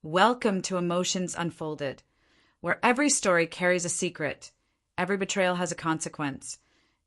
Welcome to Emotions Unfolded, where every story carries a secret, every betrayal has a consequence,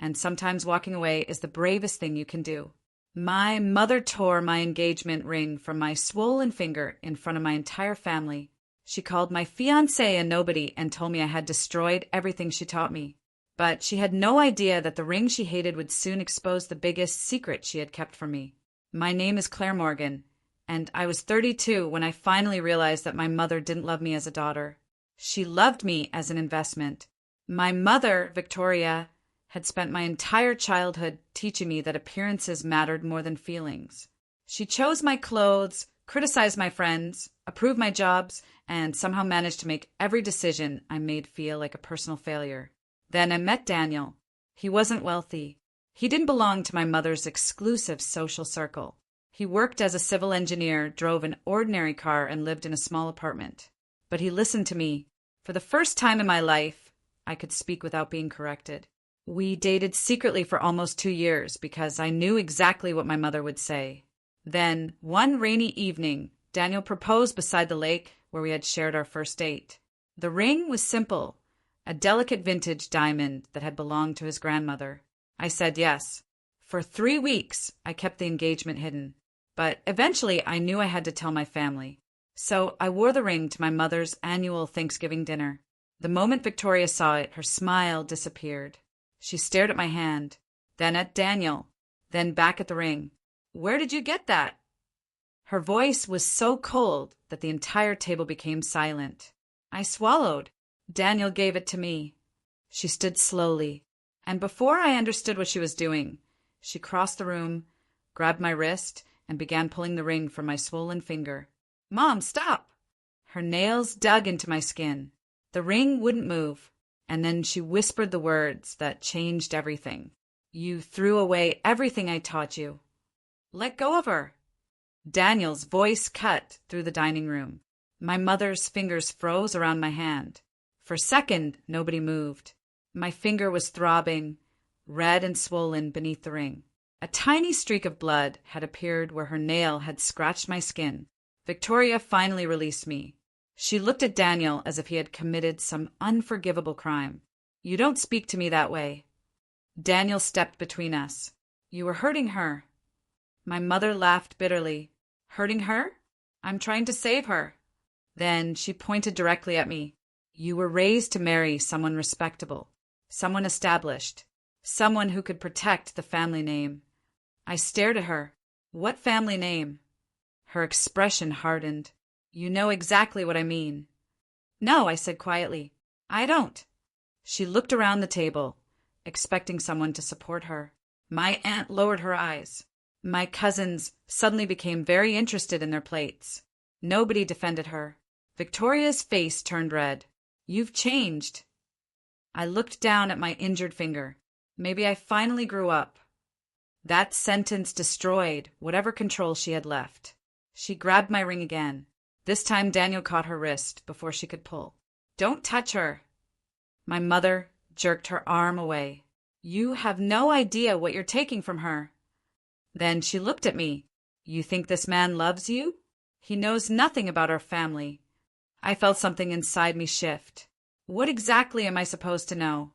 and sometimes walking away is the bravest thing you can do. My mother tore my engagement ring from my swollen finger in front of my entire family. She called my fiancé a nobody and told me I had destroyed everything she taught me. But she had no idea that the ring she hated would soon expose the biggest secret she had kept from me. My name is Claire Morgan, and I was 32 when I finally realized that my mother didn't love me as a daughter. She loved me as an investment. My mother, Victoria, had spent my entire childhood teaching me that appearances mattered more than feelings. She chose my clothes, criticized my friends, approved my jobs, and somehow managed to make every decision I made feel like a personal failure. Then I met Daniel. He wasn't wealthy. He didn't belong to my mother's exclusive social circle. He worked as a civil engineer, drove an ordinary car, and lived in a small apartment. But he listened to me. For the first time in my life, I could speak without being corrected. We dated secretly for almost 2 years because I knew exactly what my mother would say. Then, one rainy evening, Daniel proposed beside the lake where we had shared our first date. The ring was simple, a delicate vintage diamond that had belonged to his grandmother. I said yes. For 3 weeks, I kept the engagement hidden. But eventually, I knew I had to tell my family. So I wore the ring to my mother's annual Thanksgiving dinner. The moment Victoria saw it, her smile disappeared. She stared at my hand, then at Daniel, then back at the ring. "Where did you get that?" Her voice was so cold that the entire table became silent. I swallowed. Daniel gave it to me. She stood slowly, and before I understood what she was doing, she crossed the room, grabbed my wrist, and began pulling the ring from my swollen finger. "Mom, stop!" Her nails dug into my skin. The ring wouldn't move, and then she whispered the words that changed everything. "You threw away everything I taught you. Let go of her." Daniel's voice cut through the dining room. My mother's fingers froze around my hand. For a second, nobody moved. My finger was throbbing, red and swollen beneath the ring. A tiny streak of blood had appeared where her nail had scratched my skin. Victoria finally released me. She looked at Daniel as if he had committed some unforgivable crime. "You don't speak to me that way." Daniel stepped between us. "You were hurting her." My mother laughed bitterly. "Hurting her? I'm trying to save her." Then she pointed directly at me. "You were raised to marry someone respectable, someone established, someone who could protect the family name." I stared at her. "What family name?" Her expression hardened. "You know exactly what I mean." "No," I said quietly. "I don't." She looked around the table, expecting someone to support her. My aunt lowered her eyes. My cousins suddenly became very interested in their plates. Nobody defended her. Victoria's face turned red. "You've changed." I looked down at my injured finger. Maybe I finally grew up. That sentence destroyed whatever control she had left. She grabbed my ring again. This time Daniel caught her wrist before she could pull. "Don't touch her." My mother jerked her arm away. "You have no idea what you're taking from her." Then she looked at me. "You think this man loves you? He knows nothing about our family." I felt something inside me shift. What exactly am I supposed to know?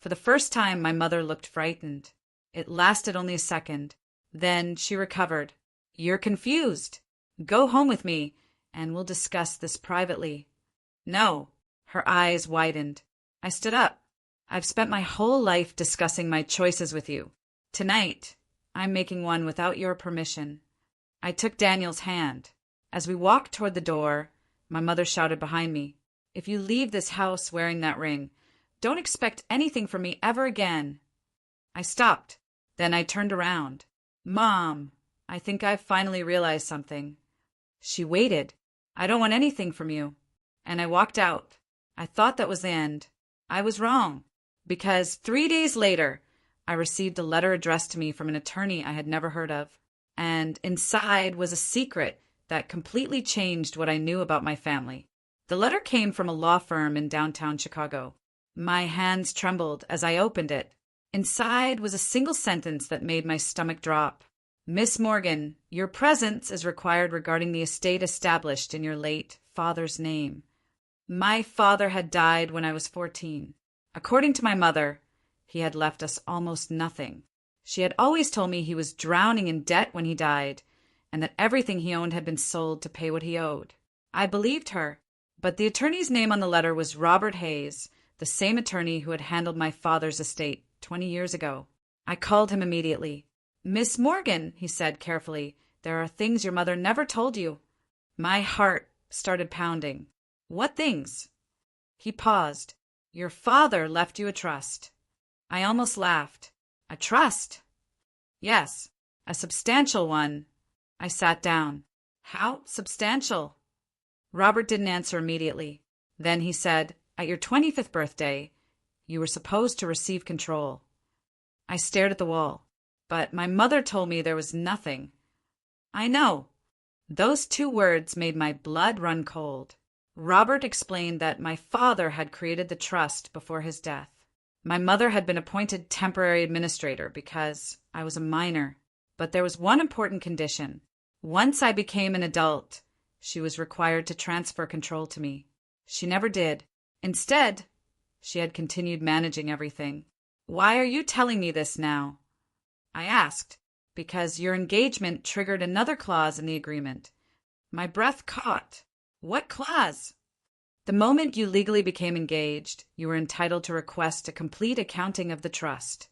For the first time, my mother looked frightened. It lasted only a second. Then she recovered. "You're confused. Go home with me, and we'll discuss this privately." "No." Her eyes widened. I stood up. "I've spent my whole life discussing my choices with you. Tonight, I'm making one without your permission." I took Daniel's hand. As we walked toward the door, my mother shouted behind me, "If you leave this house wearing that ring, don't expect anything from me ever again." I stopped. Then I turned around. "Mom, I think I've finally realized something." She waited. "I don't want anything from you." And I walked out. I thought that was the end. I was wrong. Because 3 days later, I received a letter addressed to me from an attorney I had never heard of. And inside was a secret that completely changed what I knew about my family. The letter came from a law firm in downtown Chicago. My hands trembled as I opened it. Inside was a single sentence that made my stomach drop. Miss Morgan, your presence is required regarding the estate established in your late father's name. My father had died when I was 14. According to my mother, he had left us almost nothing. She had always told me he was drowning in debt when he died, and that everything he owned had been sold to pay what he owed. I believed her, but the attorney's name on the letter was Robert Hayes, the same attorney who had handled my father's estate 20 years ago. I called him immediately. Miss Morgan, he said carefully, there are things your mother never told you. My heart started pounding. What things? He paused. Your father left you a trust. I almost laughed. A trust? Yes, a substantial one. I sat down. How substantial? Robert didn't answer immediately. Then he said, at your 25th birthday, you were supposed to receive control. I stared at the wall. But my mother told me there was nothing. I know. Those 2 words made my blood run cold. Robert explained that my father had created the trust before his death. My mother had been appointed temporary administrator because I was a minor. But there was one important condition. Once I became an adult, she was required to transfer control to me. She never did. Instead, she had continued managing everything. Why are you telling me this now? I asked, because your engagement triggered another clause in the agreement. My breath caught. What clause? The moment you legally became engaged, you were entitled to request a complete accounting of the trust.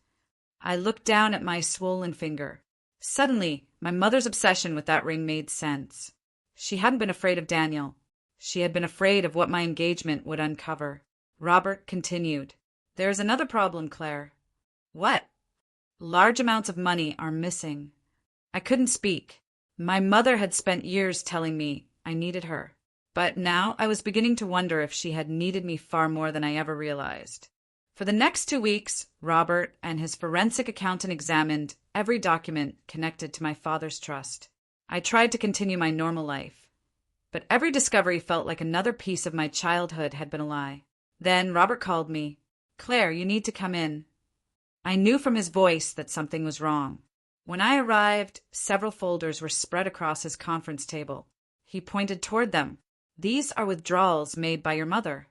I looked down at my swollen finger. Suddenly, my mother's obsession with that ring made sense. She hadn't been afraid of Daniel. She had been afraid of what my engagement would uncover. Robert continued. There's another problem, Claire. What? Large amounts of money are missing. I couldn't speak. My mother had spent years telling me I needed her. But now I was beginning to wonder if she had needed me far more than I ever realized. For the next 2 weeks, Robert and his forensic accountant examined every document connected to my father's trust. I tried to continue my normal life, but every discovery felt like another piece of my childhood had been a lie. Then Robert called me. Claire, you need to come in. I knew from his voice that something was wrong. When I arrived, several folders were spread across his conference table. He pointed toward them. These are withdrawals made by your mother.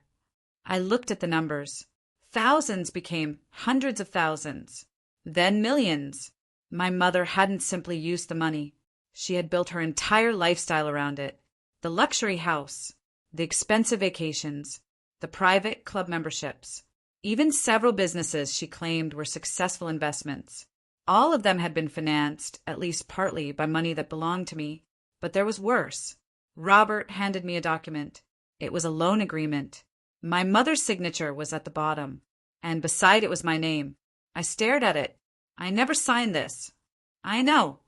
I looked at the numbers. Thousands became hundreds of thousands, then millions. My mother hadn't simply used the money. She had built her entire lifestyle around it. The luxury house, the expensive vacations, the private club memberships, even several businesses she claimed were successful investments. All of them had been financed, at least partly, by money that belonged to me. But there was worse. Robert handed me a document. It was a loan agreement. My mother's signature was at the bottom, and beside it was my name. I stared at it. I never signed this. I know.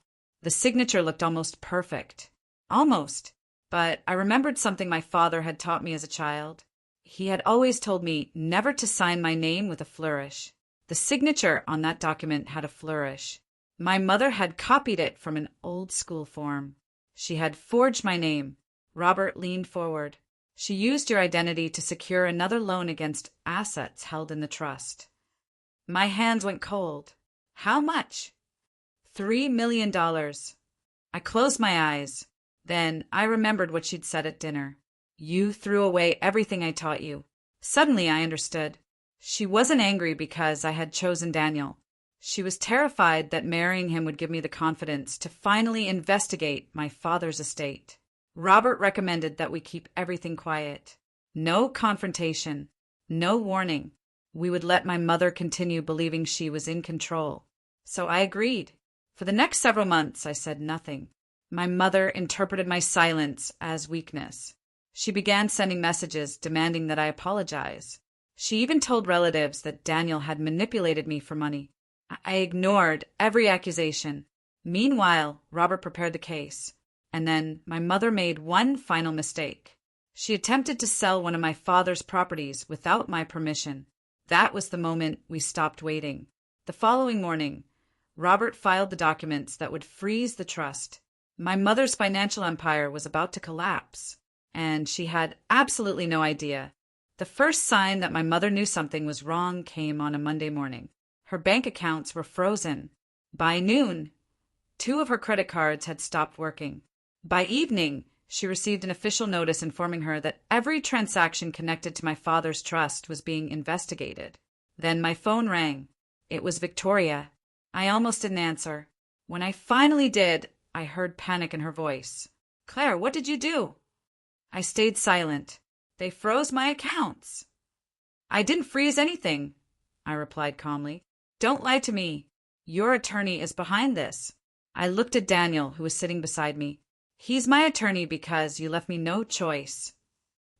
The signature looked almost perfect. Almost. But I remembered something my father had taught me as a child. He had always told me never to sign my name with a flourish. The signature on that document had a flourish. My mother had copied it from an old school form. She had forged my name. Robert leaned forward. She used your identity to secure another loan against assets held in the trust. My hands went cold. How much? $3 million. I closed my eyes. Then I remembered what she'd said at dinner. You threw away everything I taught you. Suddenly I understood. She wasn't angry because I had chosen Daniel. She was terrified that marrying him would give me the confidence to finally investigate my father's estate. Robert recommended that we keep everything quiet. No confrontation. No warning. We would let my mother continue believing she was in control. So I agreed. For the next several months, I said nothing. My mother interpreted my silence as weakness. She began sending messages demanding that I apologize. She even told relatives that Daniel had manipulated me for money. I ignored every accusation. Meanwhile, Robert prepared the case. And then my mother made one final mistake. She attempted to sell one of my father's properties without my permission. That was the moment we stopped waiting. The following morning, Robert filed the documents that would freeze the trust. My mother's financial empire was about to collapse, and she had absolutely no idea. The first sign that my mother knew something was wrong came on a Monday morning. Her bank accounts were frozen. By noon, 2 of her credit cards had stopped working. By evening, she received an official notice informing her that every transaction connected to my father's trust was being investigated. Then my phone rang. It was Victoria. I almost didn't answer. When I finally did, I heard panic in her voice. "Claire, what did you do?" I stayed silent. "They froze my accounts." "I didn't freeze anything," I replied calmly. "Don't lie to me. Your attorney is behind this." I looked at Daniel, who was sitting beside me. "He's my attorney because you left me no choice."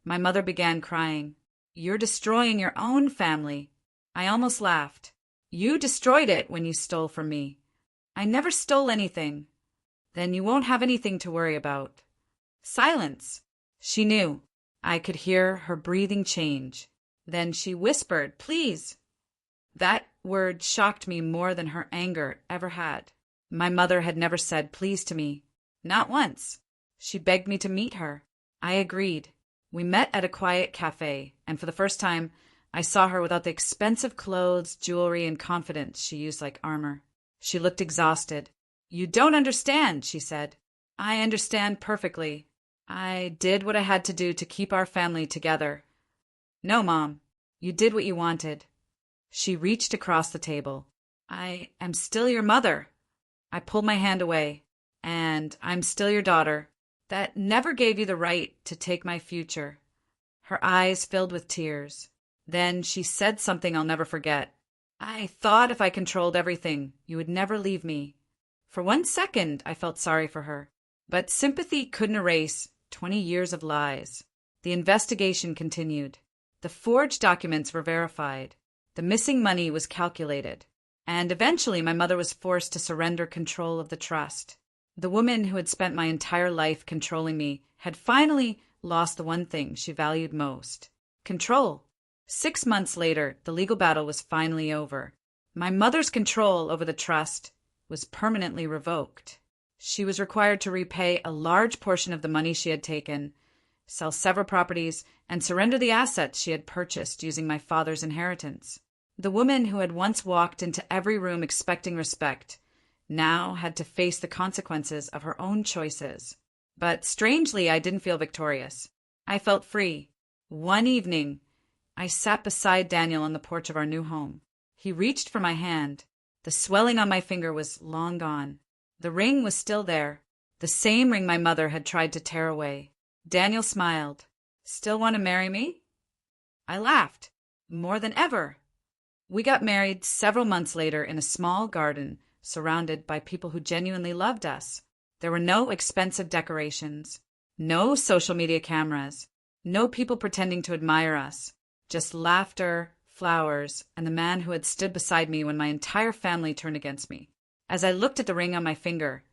My mother began crying. "You're destroying your own family." I almost laughed. "You destroyed it when you stole from me." "I never stole anything." "Then you won't have anything to worry about." Silence. She knew. I could hear her breathing change. Then she whispered, "Please." That word shocked me more than her anger ever had. My mother had never said please to me. Not once. She begged me to meet her. I agreed. We met at a quiet cafe, and for the first time, I saw her without the expensive clothes, jewelry, and confidence she used like armor. She looked exhausted. "You don't understand," she said. "I understand perfectly. I did what I had to do to keep our family together." "No, Mom. You did what you wanted." She reached across the table. "I am still your mother." I pulled my hand away. "And I'm still your daughter. That never gave you the right to take my future." Her eyes filled with tears. Then she said something I'll never forget. "I thought if I controlled everything, you would never leave me." For 1 second, I felt sorry for her. But sympathy couldn't erase 20 years of lies. The investigation continued. The forged documents were verified. The missing money was calculated. And eventually my mother was forced to surrender control of the trust. The woman who had spent my entire life controlling me had finally lost the one thing she valued most: control. 6 months later, the legal battle was finally over. My mother's control over the trust was permanently revoked. She was required to repay a large portion of the money she had taken, sell several properties, and surrender the assets she had purchased using my father's inheritance. The woman who had once walked into every room expecting respect now had to face the consequences of her own choices. But strangely, I didn't feel victorious. I felt free. One evening, I sat beside Daniel on the porch of our new home. He reached for my hand. The swelling on my finger was long gone. The ring was still there, the same ring my mother had tried to tear away. Daniel smiled. "Still want to marry me?" I laughed. "More than ever." We got married several months later in a small garden, surrounded by people who genuinely loved us. There were no expensive decorations, no social media cameras, no people pretending to admire us, just laughter, flowers, and the man who had stood beside me when my entire family turned against me. As I looked at the ring on my finger,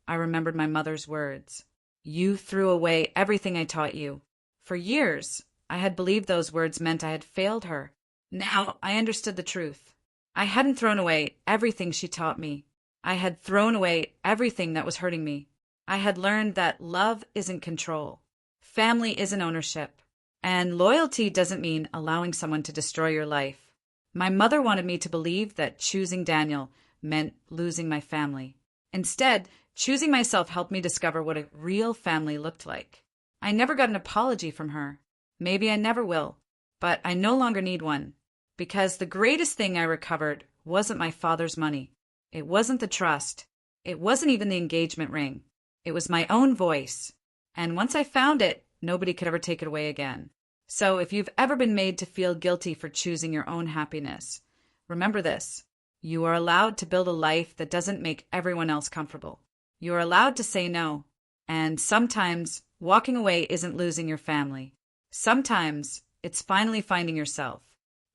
I remembered my mother's words. "You threw away everything I taught you." For years, I had believed those words meant I had failed her. Now I understood the truth. I hadn't thrown away everything she taught me. I had thrown away everything that was hurting me. I had learned that love isn't control. Family isn't ownership. And loyalty doesn't mean allowing someone to destroy your life. My mother wanted me to believe that choosing Daniel meant losing my family. Instead, choosing myself helped me discover what a real family looked like. I never got an apology from her. Maybe I never will. But I no longer need one, because the greatest thing I recovered wasn't my father's money. It wasn't the trust. It wasn't even the engagement ring. It was my own voice. And once I found it, nobody could ever take it away again. So if you've ever been made to feel guilty for choosing your own happiness, remember this. You are allowed to build a life that doesn't make everyone else comfortable. You are allowed to say no. And sometimes walking away isn't losing your family. Sometimes it's finally finding yourself.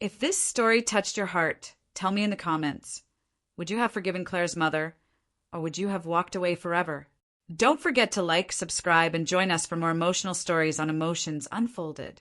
If this story touched your heart, tell me in the comments. Would you have forgiven Claire's mother, or would you have walked away forever? Don't forget to like, subscribe, and join us for more emotional stories on Emotions Unfolded.